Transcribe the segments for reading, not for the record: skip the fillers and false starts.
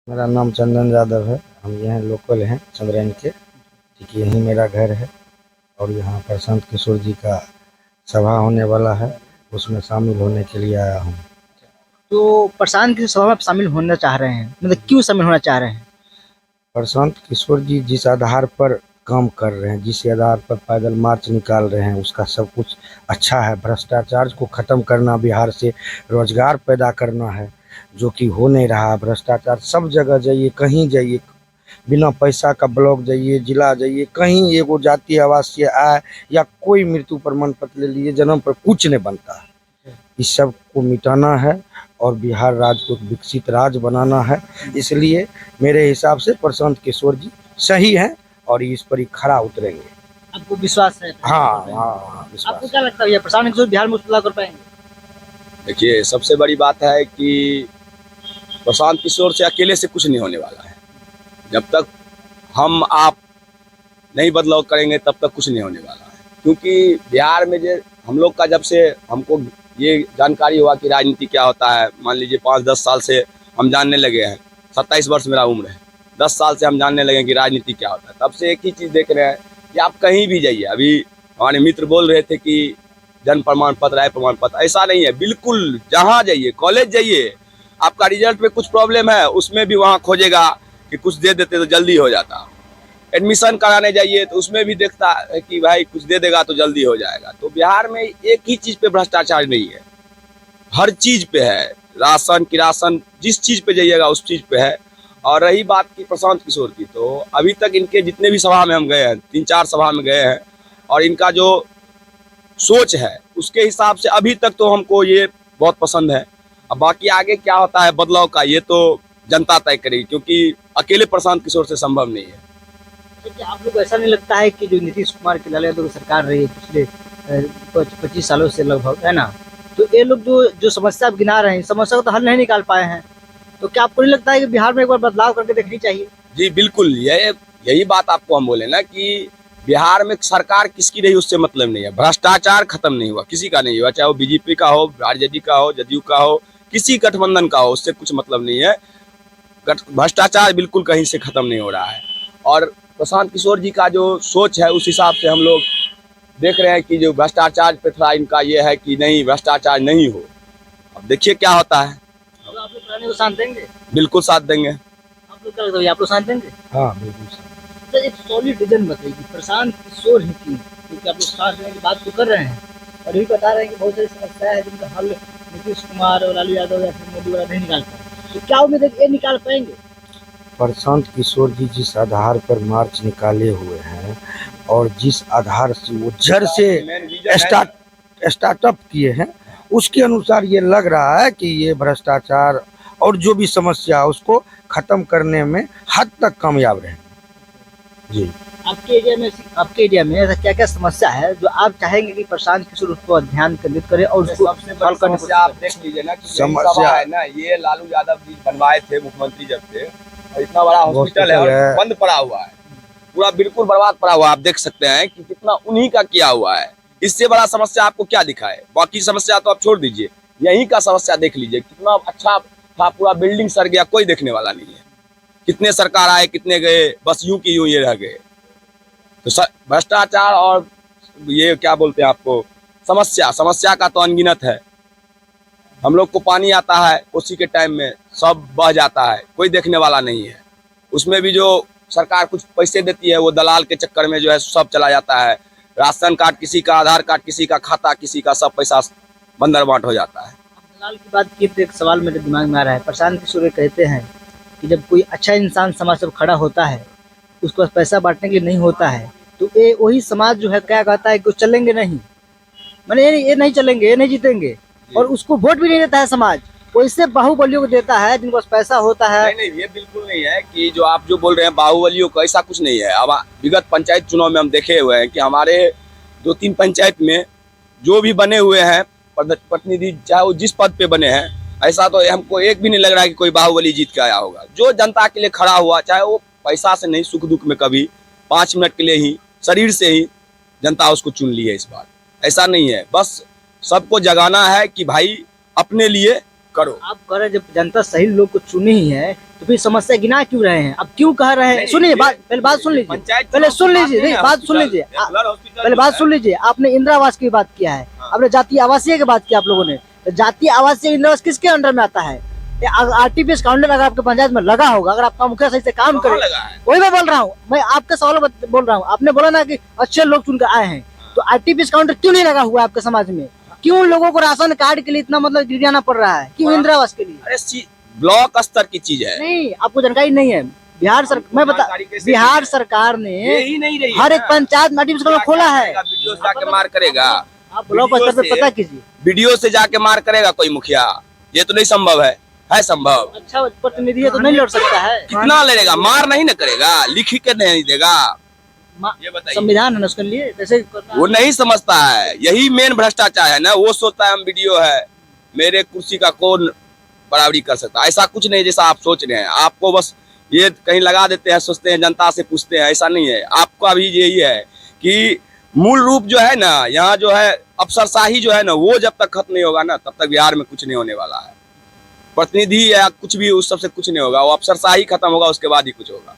मेरा नाम चंदन यादव है। हम यहाँ लोकल हैं चंद्रयान के। ठीक यहीं मेरा घर है और यहाँ प्रशांत किशोर जी का सभा होने वाला है, उसमें शामिल होने के लिए आया हूँ। तो प्रशांत की सभा में आप शामिल होना चाह रहे हैं, मतलब क्यों शामिल होना चाह रहे हैं? प्रशांत किशोर जी जिस आधार पर काम कर रहे हैं, जिस आधार पर पैदल मार्च निकाल रहे हैं, उसका सब कुछ अच्छा है। भ्रष्टाचार को ख़त्म करना, बिहार से रोजगार पैदा करना है, जो कि हो नहीं रहा। भ्रष्टाचार सब जगह जाइए, कहीं जाइए, बिना पैसा का ब्लॉक जाइए, जिला जाइए, कहीं एगो जातीय आवासीय आय या कोई मृत्यु प्रमाण पत्र ले लीजिए, जन्म पर कुछ नहीं बनता है। इस सब को मिटाना है और बिहार राज्य को विकसित राज्य बनाना है। इसलिए मेरे हिसाब से प्रशांत किशोर जी सही हैं और इस पर ही खरा उतरेंगे। आपको विश्वास है? हाँ हाँ हाँ, आपको विश्वास। क्या लगता है भैया, प्रशांत किशोर बिहार में बदलाव कर पाएंगे? देखिए, सबसे बड़ी बात है कि प्रशांत किशोर से अकेले से कुछ नहीं होने वाला है। जब तक हम आप नहीं बदलाव करेंगे तब तक कुछ नहीं होने वाला है। क्योंकि बिहार में जो हम लोग का, जब से हमको ये जानकारी हुआ कि राजनीति क्या होता है, मान लीजिए 5-10 साल से हम जानने लगे हैं। 27 वर्ष मेरा उम्र है, 10 साल से हम जानने लगे कि राजनीति क्या होता है। तब से एक ही चीज़ देख रहे हैं कि आप कहीं भी जाइए। अभी हमारे मित्र बोल रहे थे कि जन्म प्रमाण पत्र, आय प्रमाण पत्र, ऐसा नहीं है। बिल्कुल जहाँ जाइए, कॉलेज जाइए, आपका रिजल्ट में कुछ प्रॉब्लम है, उसमें भी वहाँ खोजेगा कि कुछ दे देते तो जल्दी हो जाता। एडमिशन कराने जाइए तो उसमें भी देखता है कि भाई कुछ दे देगा तो जल्दी हो जाएगा। तो बिहार में एक ही चीज़ पे भ्रष्टाचार नहीं है, हर चीज़ पे है। राशन, किरासन, जिस चीज़ पे जाइएगा उस चीज़ पे है। और रही बात की प्रशांत किशोर की, तो अभी तक इनके जितने भी सभा में हम गए हैं, 3-4 सभा में गए हैं, और इनका जो सोच है उसके हिसाब से अभी तक तो हमको ये बहुत पसंद है। अब बाकी आगे क्या होता है बदलाव का, ये तो जनता तय करेगी, क्योंकि अकेले प्रशांत किशोर से संभव नहीं है। देखिए, आप लोग को ऐसा नहीं लगता है कि जो नीतीश कुमार की लालू यादव की सरकार रही है पिछले 25 सालों से लगभग, है ना, तो ये लोग जो जो समस्या आप गिना रहे हैं, समस्या को तो हल नहीं निकाल पाए हैं। तो क्या आपको नहीं लगता है कि बिहार में एक बार बदलाव करके देखनी चाहिए? जी बिल्कुल, यही बात आपको हम बोले ना कि बिहार में सरकार किसकी रही उससे मतलब नहीं है। भ्रष्टाचार खत्म नहीं हुआ, किसी का नहीं हुआ, चाहे वो बीजेपी का हो, आरजेडी का हो, जदयू का हो, किसी गठबंधन का हो, उससे कुछ मतलब नहीं है। भ्रष्टाचार बिल्कुल कहीं से खत्म नहीं हो रहा है। और प्रशांत किशोर जी का जो सोच है उस हिसाब से हम लोग देख रहे हैं कि जो भ्रष्टाचार पे थोड़ा इनका ये है कि नहीं, भ्रष्टाचार नहीं हो। अब देखिए क्या होता है। तो आप लोग पुराने को साथ देंगे? बिल्कुल साथ देंगे। आप लोग क्या लगता है, आप लोग साथ देंगे? हाँ बिल्कुल सर। तो एक सॉलिड रीजन बताइए कि प्रशांत किशोर ही क्यों? क्योंकि आप लोग साथ देने की बात तो कर रहे हैं और ये बता रहे हैं कि बहुत सारी समस्याएं हैं जिनका हल नीतीश कुमार और लालू यादव या फिर मोदी वगैरह नहीं निकाल पाए। तो क्या उम्मीद है कि ये निकाल पाएंगे? प्रशांत किशोर जी जिस आधार पर मार्च निकाले हुए हैं और जिस आधार से वो जड़ से स्टार्टअप किए हैं, उसके अनुसार ये लग रहा है कि ये भ्रष्टाचार और जो भी समस्या है उसको खत्म करने में हद तक कामयाब रहेंगे। जी। आपके एरिया में ऐसा क्या क्या समस्या है जो आप चाहेंगे कि प्रशांत किशोर उस पर ध्यान केंद्रित करे और उसको सबसे बड़ी समस्या आप देख लीजिए ना कि समस्या है ना, ये लालू यादव जी बनवाए थे मुख्यमंत्री जब थे, और इतना बड़ा हॉस्पिटल है और बंद पड़ा हुआ है, पूरा बिल्कुल बर्बाद पड़ा हुआ है। आप देख सकते हैं कि कितना उन्हीं का किया हुआ है। इससे बड़ा समस्या आपको क्या दिखा है? बाकी समस्या तो आप छोड़ दीजिए, यहीं का समस्या देख लीजिए। कितना अच्छा था, पूरा बिल्डिंग सर गया, कोई देखने वाला नहीं है। कितने सरकार आए, कितने गए, बस यूं की यूं ये रह गए। तो भ्रष्टाचार और ये क्या बोलते हैं आपको, समस्या का तो अनगिनत है। हम लोग को पानी आता है उसी के टाइम में सब बह जाता है, कोई देखने वाला नहीं है। उसमें भी जो सरकार कुछ पैसे देती है वो दलाल के चक्कर में जो है सब चला जाता है। राशन कार्ड किसी का, आधार कार्ड किसी का, खाता किसी का, सब पैसा बंदर बांट हो जाता है। दलाल की बात की तो एक सवाल मेरे दिमाग में आ रहा है। प्रशांत किशोर कहते हैं कि जब कोई अच्छा इंसान समाज से खड़ा होता है, उसके पास पैसा बांटने के लिए नहीं होता है, तो ये वही समाज जो है क्या कहता है कि चलेंगे नहीं, मैंने ये नहीं चलेंगे, ये नहीं जीतेंगे, और उसको वोट भी नहीं देता है समाज। वैसे बाहुबलियों को देता है जिनके पास पैसा होता है। नहीं नहीं, ये बिल्कुल नहीं है कि जो आप जो बोल रहे हैं बाहुबलियों को, ऐसा कुछ नहीं है। अब विगत पंचायत चुनाव में हम देखे हुए हैं कि हमारे 2-3 पंचायत में जो भी बने हुए हैं प्रतिनिधि, चाहे वो जिस पद पे बने हैं, ऐसा तो हमको एक भी नहीं लग रहा है कि कोई बाहुबली जीत के आया होगा। जो जनता के लिए खड़ा हुआ, चाहे वो पैसा से नहीं, सुख दुख में कभी 5 मिनट के लिए ही, शरीर से ही जनता उसको चुन ली है इस बार। ऐसा नहीं है, बस सबको जगाना है कि भाई अपने लिए करो। आप कह रहे हैं जब जनता सही लोग को चुनी ही है तो फिर समस्या गिना क्यों रहे हैं? अब क्यों कह रहे हैं? नहीं, सुनिए ये बात, पहले बात सुन लीजिए, पंचायत पहले चुनाव सुन की लीजिए, बात नहीं नहीं, बात सुन हॉस्पिटल, लीजिए, रेगुलर हॉस्पिटल पहले जो बात है। सुन लीजिए। आपने इंदिरा आवास की बात किया है, आपने जातीय आवासीय की बात की आप लोगों ने। तो जातीय आवासीय इंदिरा आवास किसके अंडर में आता है? आरटीपीएस काउंटर अगर आपके पंचायत में लगा होगा, अगर आपका मुखिया सही से काम करे, लगा है। वही मैं बोल रहा हूँ, मैं आपके सवाल बोल रहा हूँ। आपने बोला ना कि अच्छे लोग चुनकर आए हैं, तो आरटीपीएस काउंटर क्यों नहीं लगा हुआ है आपके समाज में? क्यों उन लोगों को राशन कार्ड के लिए इतना मतलब गिरियाना पड़ रहा है? क्यों इंदिरा आवास के लिए? अरे ब्लॉक स्तर की चीज है। नहीं, आपको जानकारी नहीं है। बिहार सरकार, मैं बता, जानकारी कैसे बिहार है? सरकार ने यही नहीं रही हर है एक ना। पंचायत में आरटीपीएस खोला है। वीडियो से जाके मार करेगा, आप ब्लॉक वीडियो स्तर पे से- पता कीजिए। वीडियो से जाके मार करेगा कोई मुखिया? ये तो नहीं संभव है संभव? अच्छा प्रतिनिधि है तो नहीं लड़ सकता है? कितना लड़ेगा? मार नहीं न करेगा, लिख के नहीं देगा। ये बताइए, संविधान है ना उसके लिए, कैसे करना वो है? नहीं समझता है। यही मेन भ्रष्टाचार है ना। वो सोचता है हम वीडियो है, मेरे कुर्सी का कौन बराबरी कर सकता है। ऐसा कुछ नहीं जैसा आप सोच रहे हैं। आपको बस ये कहीं लगा देते हैं, सोचते हैं जनता से पूछते हैं, ऐसा नहीं है। आपका भी यही है कि मूल रूप जो है ना, यहाँ जो है अफसरशाही जो है ना, वो जब तक खत्म नहीं होगा ना, तब तक बिहार में कुछ नहीं होने वाला है। प्रतिनिधि या कुछ भी उस सबसे कुछ नहीं होगा। वो अफसरशाही खत्म होगा, उसके बाद ही कुछ होगा।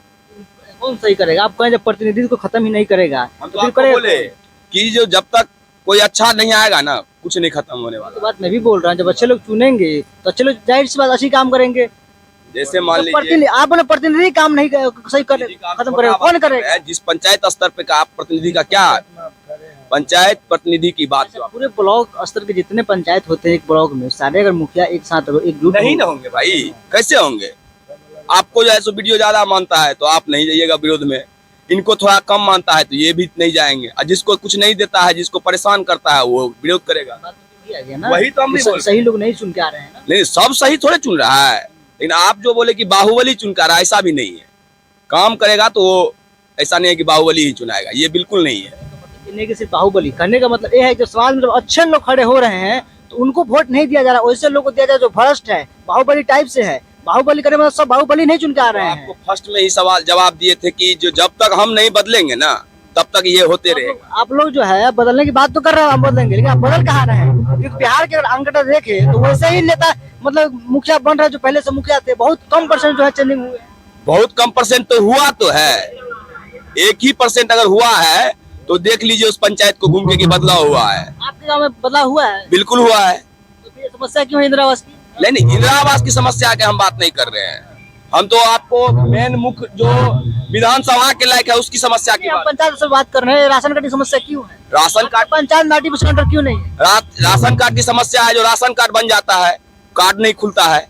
कौन सही करेगा? आप कहें जब प्रतिनिधि को खत्म ही नहीं करेगा हम तो तो फिर आपको करेगा बोले कौन? कि जो जब तक कोई अच्छा नहीं आएगा ना, कुछ नहीं खत्म होने तो वाला। बात मैं भी बोल रहा हूँ, जब अच्छे लोग चुनेंगे तो अच्छे लोग जाहिर सी बात अच्छी काम करेंगे। जैसे मान तो लीजिए प्रतिनिधि, आप बोले प्रतिनिधि काम नहीं सही कर खत्म करेगा, कौन करेगा? जिस पंचायत स्तर पे का आप प्रतिनिधि का क्या है? पंचायत प्रतिनिधि की बात जो आप- पूरे ब्लॉक स्तर के जितने पंचायत होते हैं एक ब्लॉक में, सारे अगर मुखिया एक साथ हो, एक ग्रुप नहीं ना होंगे भाई, कैसे होंगे? आपको जो है सो वीडियो ज्यादा मानता है तो आप नहीं जाइएगा विरोध में। इनको थोड़ा कम मानता है तो ये भी नहीं जाएंगे। और जिसको कुछ नहीं देता है, जिसको परेशान करता है, वो विरोध करेगा। बात तो यही आ गया ना। वही तो हम भी कि बोल सही लोग नहीं चुन के आ रहे हैं ना। नहीं, सब सही थोड़े चुन रहा है। लेकिन आप जो बोले कि बाहुबली चुन कर रहा है, ऐसा भी नहीं है। काम करेगा तो वो ऐसा नहीं है कि बाहुबली ही चुनाएगा, ये बिल्कुल नहीं है। इन्हें कि सिर्फ बाहुबली कहने का मतलब ये है, जो समाज में जब अच्छे लोग खड़े हो रहे हैं तो उनको वोट नहीं दिया जा रहा, वैसे लोग को दिया जा रहा जो भ्रष्ट है, बाहुबली टाइप से है। बाहुबली करने मतलब सब बाहुबली नहीं चुन के आ रहे हैं। आपको फर्स्ट में ही सवाल जवाब दिए थे कि जो जब तक हम नहीं बदलेंगे ना, तब तक ये होते रहेगा। आप लोग जो है बदलने की बात तो कर रहे हो, हम बदलेंगे, लेकिन आप बदल कहाँ रहे हैं? क्योंकि बिहार के अगर अंकड़ा देखे तो वैसे ही नेता मतलब मुखिया बन रहे जो पहले से मुखिया थे, बहुत कम परसेंट जो है चेंजिंग हुए। बहुत कम परसेंट तो हुआ तो है। 1% अगर हुआ है तो देख लीजिए उस पंचायत को घूम के कि बदलाव हुआ है। आपके गाँव में बदलाव हुआ है? बिल्कुल हुआ है। तो फिर ये समस्या क्यों है इंदिरा आवास की? नहीं, इंदिरा आवास की समस्या के हम बात नहीं कर रहे हैं। हम तो आपको मेन मुख्य जो विधानसभा के लायक है उसकी समस्या की हम बात। पंचायत से बात कर रहे हैं, राशन कार्ड की समस्या क्यों है? राशन कार्ड, पंचायत में आरटीपीएस काउंटर क्यों नहीं है? राशन कार्ड की समस्या है। जो राशन कार्ड बन जाता है, कार्ड नहीं खुलता है।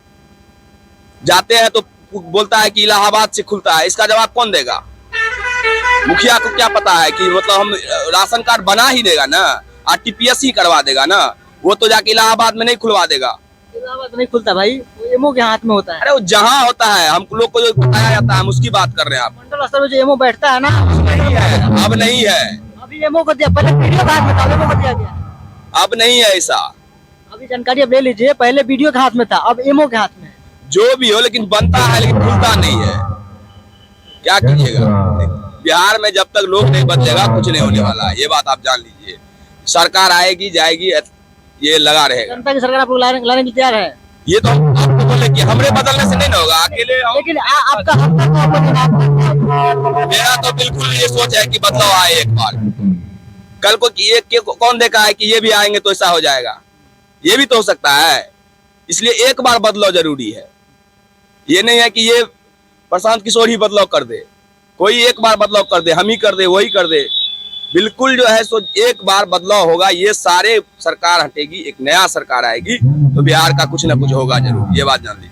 जाते हैं तो बोलता है कि इलाहाबाद से खुलता है। इसका जवाब कौन देगा? मुखिया को क्या पता है कि मतलब हम राशन कार्ड बना ही देगा ना, आरटीपीएस ही करवा देगा ना, वो तो जाके इलाहाबाद में नहीं खुलवा देगा। इलाहाबाद नहीं खुलता भाई, वो एमओ के हाथ में होता है। अरे वो जहाँ होता है, हम लोग को जो बताया जाता है हम उसकी बात कर रहे हैं। आप मंडल स्तर में जो एमओ बैठता है ना, नहीं है, अब नहीं है, अभी एमओ को दिया, पहले वीडियो के हाथ में था, एमओ को दिया गया। अब नहीं है ऐसा। अभी जानकारी अब ले लीजिए, पहले वीडियो के हाथ में था, अब एमओ के हाथ में है। जो भी हो, लेकिन बनता है लेकिन खुलता नहीं है। क्या कीजिएगा? बिहार में जब तक लोग नहीं बदलेगा कुछ नहीं होने वाला है। ये बात आप जान लीजिए। सरकार आएगी जाएगी, ये लगा रहेगा। जनता की सरकार आप लोग लाने के लिए तैयार है, ये तो हम आपको बोले कि हमरे बदलने से नहीं ना होगा, अकेले हम। लेकिन आपका आपका मेरा तो बिल्कुल ये सोच है कि बदलाव आए एक बार। कल को कि ये कौन देखा है कि ये भी आएंगे तो ऐसा हो जाएगा? ये भी तो हो सकता है। इसलिए एक बार बदलाव जरूरी है। ये नहीं है कि ये प्रशांत किशोर ही बदलाव कर दे, कोई एक बार बदलाव कर दे, हम ही कर दे, वही कर दे। बिल्कुल जो है सो एक बार बदलाव होगा। ये सारे सरकार हटेगी, एक नया सरकार आएगी तो बिहार का कुछ ना कुछ होगा जरूर। ये बात जान लीजिए।